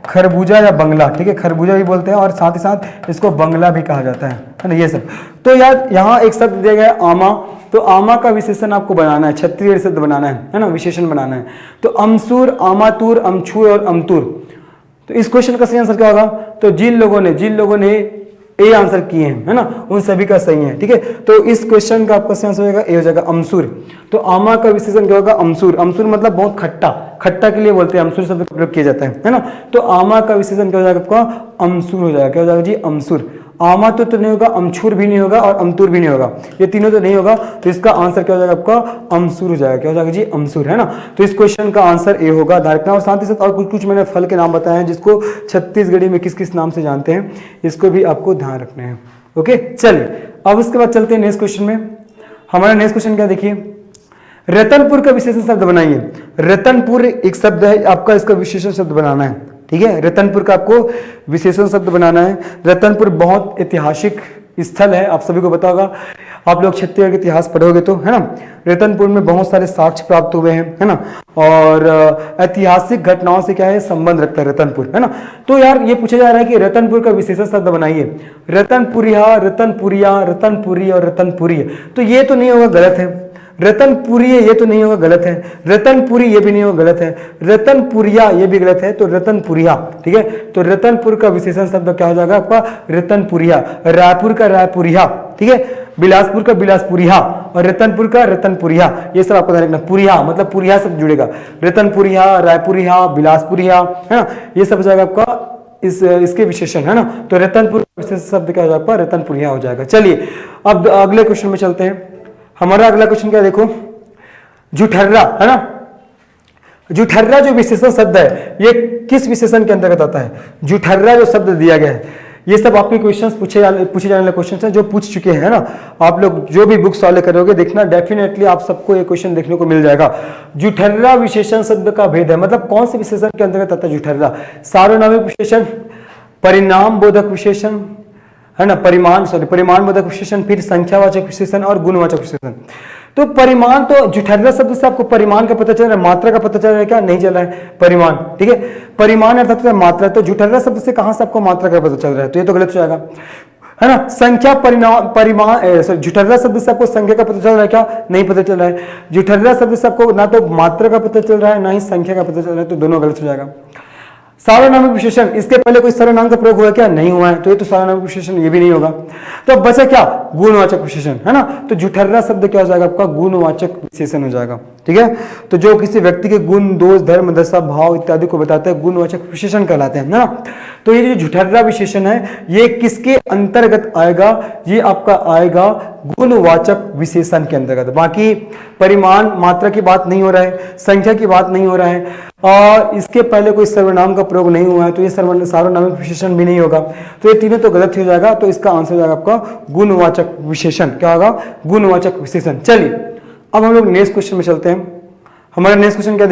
खरबूजा या बंगला, ठीक है, खरबूजा भी बोलते हैं, और साथ ही साथ इसको बंगला भी कहा जाता है ना, ये सब। तो यार यहाँ एक शब्द दिया गया है आमा, तो आमा का विशेषण आपको बनाना है, छत्तीसगढ़ी शब्द बनाना है ना, विशेषण बनाना है। तो अमसूर, आमातूर, अमछूर और अमतूर। तो इस क्वेश्चन का सही आंसर क्या होगा? तो जिन लोगों ने ए आंसर किए हैं, है ना, उन सभी का सही है, ठीक है। तो इस क्वेश्चन का आपका सही आंसर हो जाएगा ए हो जाएगा, अमसूर। तो आमा का विशेषण क्या होगा? अमसूर। अमसूर मतलब बहुत खट्टा, खट्टा के लिए बोलते हैं, अमसूर शब्द का प्रयोग किया जाता है ना। तो आमा का विशेषण क्या हो जाएगा आपका? अमसूर हो जाएगा। क्या हो जाएगा जी? अमसूर। आमा तो नहीं होगा, अमछूर भी नहीं होगा और अमतूर भी नहीं होगा, ये तीनों तो नहीं होगा। तो इसका आंसर क्या हो जाएगा आपका? अमसूर हो जाएगा। क्या हो जाएगा जी? अमसूर, है ना। तो इस क्वेश्चन का आंसर ए होगा, ध्यान रखना। और साथ ही साथ और कुछ मैंने फल के नाम बताए हैं जिसको छत्तीसगढ़ी में किस किस नाम से जानते हैं, इसको भी आपको ध्यान रखना है। ओके, चलिए अब उसके बाद चलते हैं नेक्स्ट क्वेश्चन में। हमारा नेक्स्ट क्वेश्चन क्या देखिए, रतनपुर का विशेषण शब्द बनाइए। रतनपुर एक शब्द है आपका, इसका विशेषण शब्द बनाना है, ठीक है। रतनपुर का आपको विशेषण शब्द बनाना है। रतनपुर बहुत ऐतिहासिक स्थल है, आप सभी को पता होगा, आप लोग छत्तीसगढ़ का इतिहास पढ़ोगे तो, है ना। रतनपुर में बहुत सारे साक्ष्य प्राप्त हुए हैं, है ना, और ऐतिहासिक घटनाओं से क्या है? संबंध रखता है रतनपुर, है ना। तो यार ये पूछा जा रहा है कि रतनपुर का विशेषण शब्द बनाइए। रतनपुरिया, रतनपुरिया, रतनपुरी और रतनपुरी। तो ये तो नहीं होगा, गलत है। रतनपुरी ये तो नहीं होगा, गलत है। रतनपुरी ये भी नहीं होगा, गलत है। रतनपुरिया ये भी गलत है, तो रतनपुरिया, ठीक है। तो रतनपुर का विशेषण शब्द क्या हो जाएगा आपका? रतनपुरिया। रायपुर का रायपुरिया, ठीक है। बिलासपुर का बिलासपुरिया और रतनपुर का रतनपुरिया, ये सब आपको ध्यान रखना। पुरिया मतलब पुरिया सब जुड़ेगा, रतनपुरिया, रायपुरिया, बिलासपुरिया, है ना, ये सब हो जाएगा आपका इसके विशेषण, है ना। तो रतनपुर का विशेषण शब्द क्या हो जाएगा आपका? रतनपुरिया हो जाएगा। चलिए अब अगले क्वेश्चन में चलते हैं। हमारा अगला क्वेश्चन क्या देखो, जुठर्रा, है ना। जुठर्रा जो विशेषण शब्द है ये किस विशेषण के अंतर्गत आता है? जुठर्रा जो शब्द दिया गया है, ये सब आपके क्वेश्चंस पूछे जाने वाले क्वेश्चंस हैं जो पूछ चुके हैं ना। आप लोग जो भी बुक सॉल्व करोगे देखना, डेफिनेटली आप सबको ये क्वेश्चन देखने को मिल जाएगा। जुठर्रा विशेषण शब्द का भेद है, मतलब कौन से विशेषण के अंतर्गत आता है जुठर्रा? सार्वनामिक विशेषण, परिणाम बोधक विशेषण, है ना, परिमाण बोधक विशेषण, फिर संख्यावाचक विशेषण और गुणवाचक विशेषण। तो परिमाण, तो जुठर्रा शब्द से आपको परिमाण का पता चल रहा है, मात्रा का पता चल रहा है क्या? नहीं चल रहा है, परिमाण, ठीक है। परिमाण अर्थात मात्रा, तो जुठर्रा शब्द से कहां से आपको मात्रा का पता चल रहा है? तो ये तो गलत हो जाएगा, है ना। संख्या परिमाण, जुठर्रा शब्द से आपको संख्या का पता चल रहा है क्या? नहीं पता चल रहा है। जुठर्रा शब्द से आपको ना तो मात्रा का पता चल रहा है ना ही संख्या का पता चल रहा है, तो दोनों गलत हो जाएगा। सार्वनामिक विशेषण, इसके पहले कोई सर्वनाम का प्रयोग हुआ क्या? नहीं हुआ है, तो ये तो सार्वनामिक विशेषण ये भी नहीं होगा। तो अब बचा क्या? गुणवाचक विशेषण, है ना। तो जुठर्रा शब्द क्या हो जाएगा आपका? गुणवाचक विशेषण हो जाएगा। ठीक है। तो जो किसी व्यक्ति के गुण, दोष, धर्म, दशा, भाव इत्यादि को बताते हैं गुणवाचक विशेषण कहलाते हैं ना। तो ये जो झुठहर्रा विशेषण है ये किसके अंतर्गत आएगा, ये आपका आएगा गुणवाचक विशेषण के अंतर्गत। बाकी परिमाण, मात्रा की बात नहीं हो रहा है, संख्या की बात नहीं हो रहा है, और इसके पहले कोई सर्वनाम का प्रयोग नहीं हुआ है, तो ये सार्वनामिक विशेषण भी नहीं होगा। तो ये तीनों तो गलत हो जाएगा। तो इसका आंसर हो जाएगा आपका गुणवाचक विशेषण। क्या होगा? गुणवाचक विशेषण। चलिए अब हम लोग नेक्स्ट क्वेश्चन में चलते हैं। हमारा नेक्स्ट क्वेश्चन क्या,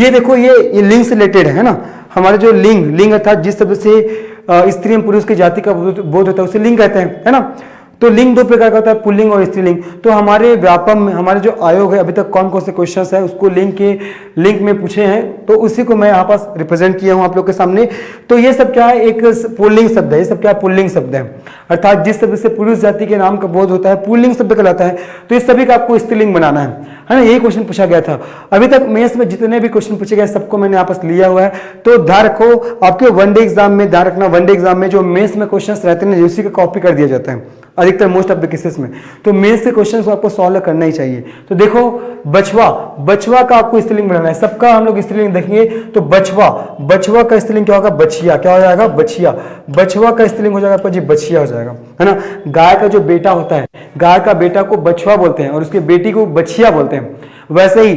देखो ये लिंग से रिलेटेड है ना। हमारे जो लिंग अर्थात जिस शब्द से स्त्री एवं पुरुष की जाति का बोध होता है उसे लिंग कहते हैं, है ना। तो लिंग दो प्रकार का होता है, पुल्लिंग और स्त्रीलिंग। तो हमारे व्यापम में हमारे जो आयोग है अभी तक कौन कौन से क्वेश्चंस है उसको लिंक में पूछे हैं, तो उसी को मैं यहाँ पास रिप्रेजेंट किया हूँ आप लोग के सामने। तो ये सब क्या है, एक पुल्लिंग शब्द है। ये सब क्या है? पुल्लिंग शब्द है, अर्थात जिस शब्द से पुरुष जाति के नाम का बोध होता है पुल्लिंग शब्द कहलाता है। तो इस सभी का आपको स्त्रीलिंग बनाना है ना। यही क्वेश्चन पूछा गया था। अभी तक मेंस में जितने भी क्वेश्चन पूछे गए सबको मैंने आपस लिया हुआ है। तो ध्यान रखो, आपके वनडे एग्जाम में ध्यान रखना, वनडे एग्जाम में जो मेंस में क्वेश्चन रहते हैं उसी का कॉपी कर दिया जाता है अधिकतर मोस्ट ऑफ द केसेस में। तो मेंस के क्वेश्चंस को आपको सॉल्व करना ही चाहिए। तो देखो बछवा का आपको स्त्रीलिंग बनाना है। सबका हम लोग स्त्रीलिंग देखेंगे। तो बछवा का स्त्रीलिंग क्या होगा? बछिया। क्या हो जाएगा? बछिया। बछवा का स्त्रीलिंग हो जाएगा आपका जी बछिया हो जाएगा, है ना। गाय का जो बेटा होता है, गाय का बेटा को बछवा बोलते हैं और उसके बेटी को बछिया बोलते हैं। वैसे ही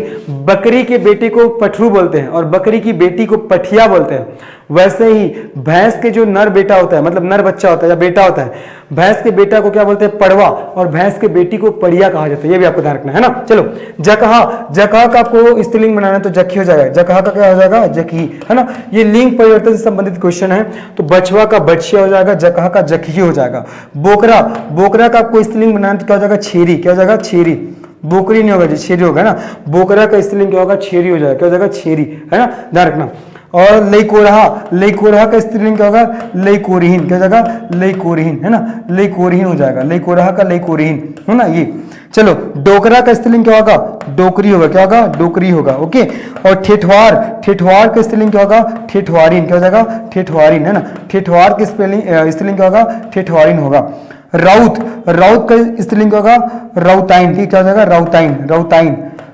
बकरी के बेटे को पठरू बोलते हैं और बकरी की बेटी को पठिया बोलते हैं। वैसे ही भैंस के जो नर बेटा होता है, मतलब नर बच्चा होता है या बेटा होता है, भैंस के बेटा को क्या बोलते हैं? पड़वा, और भैंस के बेटी को पड़िया कहा जाता है। ये भी आपको ध्यान रखना है ना। चलो जकहा का आपको स्त्रीलिंग बनाना है तो जकी हो जाएगा। जकहा का क्या हो जाएगा? जकी, है ना। ये लिंग परिवर्तन से संबंधित क्वेश्चन है। तो बछवा का बछिया हो जाएगा, जकहा का जकी हो जाएगा। बोकरा का आपको स्त्रीलिंग बनाना तो क्या हो जाएगा? छेरी। क्या हो जाएगा? छेरी। बोकरी नहीं होगा जी, छेरी होगा ना। बोकरा का स्त्रीलिंग क्या होगा? छेरी हो जाएगा। क्या हो जाएगा? छेरी, है ना, ध्यान रखना। और लईकोरहा का स्त्रीलिंग क्या होगा? लईकोरहीन। क्या हो जाएगा? लईकोरहीन, है ना, लईकोरहीन हो जाएगा। लईकोरहा का लईकोरहीन, है ना ये। चलो डोकरा का स्त्रीलिंग क्या होगा? डोकरी होगा। क्या होगा? डोकरी होगा। ओके। और ठेठवार का स्त्रीलिंग क्या होगा? ठेठवारीन। क्या हो जाएगा? ठेठवारीन, है ना। ठेठवार की स्त्रीलिंग क्या होगा? ठेठवारीन होगा। राउत का स्त्रीलिंग क्या होगा? राउताइन। ठीक, क्या हो जाएगा?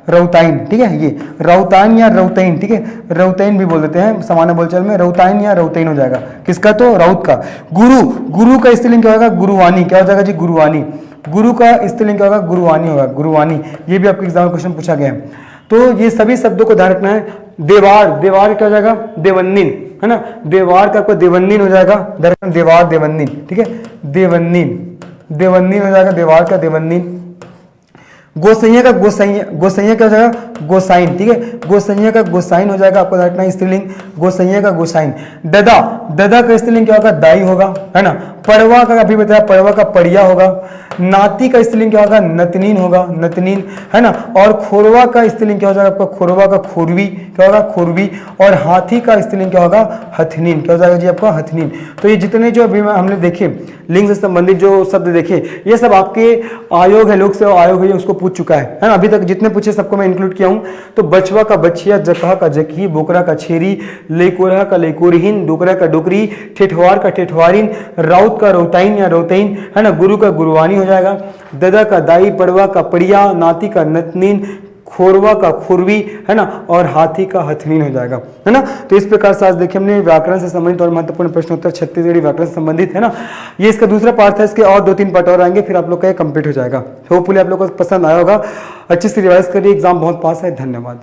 राउताइन, ठीक है। ये राउताइन या रौताइन, ठीक है, रौताइन भी बोल देते हैं सामान्य बोलचाल में। राउताइन या रौताइन हो जाएगा किसका? तो राउत का। गुरु का स्त्रीलिंग क्या होगा? गुरुवानी। क्या हो जाएगा जी? गुरुवानी। गुरु का स्त्रीलिंग क्या होगा? गुरुवानी होगा। गुरुवानी, ये भी आपके एग्जाम में क्वेश्चन पूछा गया है। तो ये सभी शब्दों को ध्यान रखना है। देवार क्या हो जाएगा? देवन्नीन, है ना। देवार का आपको देवन्नीन हो जाएगा। देवार देवन्नीन, ठीक है, देवन्नीन हो जाएगा। देवार का देवन्नीन। गोसैया का गोसैया क्या हो जाएगा? गोसाइन, ठीक है। गोसैया का गोसाइन हो जाएगा। आपको रखना है स्त्रीलिंग गोसैया का गोसाइन। ददा का स्त्रीलिंग क्या होगा? दाई होगा, है ना। पड़वा का अभी बताया, पड़वा का पड़िया होगा। नाती का स्त्रीलिंग क्या होगा? नतनीन होगा, नतनीन, है ना। और खोरवा का स्त्रीलिंग क्या हो जाएगा आपका? खोरवा का खोरवी। क्या होगा? खोरवी। और हाथी का स्त्रीलिंग क्या होगा? हथनीन। क्या हो जाएगा जी आपका? हथनीन। तो ये जितने जो अभी हमने देखे लिंग से संबंधित जो शब्द देखे, ये सब आपके आयोग है, लोक सेवा आयोग है, उसको पूछ चुका है ना। अभी तक जितने पूछे सबको मैं इंक्लूड किया हूं। तो बछवा का बछिया, जकहा का जकी, बोकरा का छेरी, लेकोरहा का लेकोरहीन, डोकरा का डोकरी, ठेठवार का ठेठवारीन, राउत का रौताइन या रौताइन, है ना। गुरु का गुरुवानी हो जाएगा। ददा का दाई, पड़वा का पड़िया, नाती का नतनीन, खोरवा का खोरवी, है ना। और हाथी का हथनीन हो जाएगा, है ना। तो इस प्रकार से आज देखिए हमने व्याकरण से संबंधित और महत्वपूर्ण प्रश्नोत्तर छत्तीसगढ़ी व्याकरण से संबंधित, है ना। ये इसका दूसरा पार्ट है। इसके और 2-3 पार्ट और आएंगे, फिर आप लोग का कंप्लीट हो जाएगा। होपफुली आप लोग को पसंद आया होगा। अच्छे से रिवाइज करिए, एग्जाम बहुत पास है। धन्यवाद।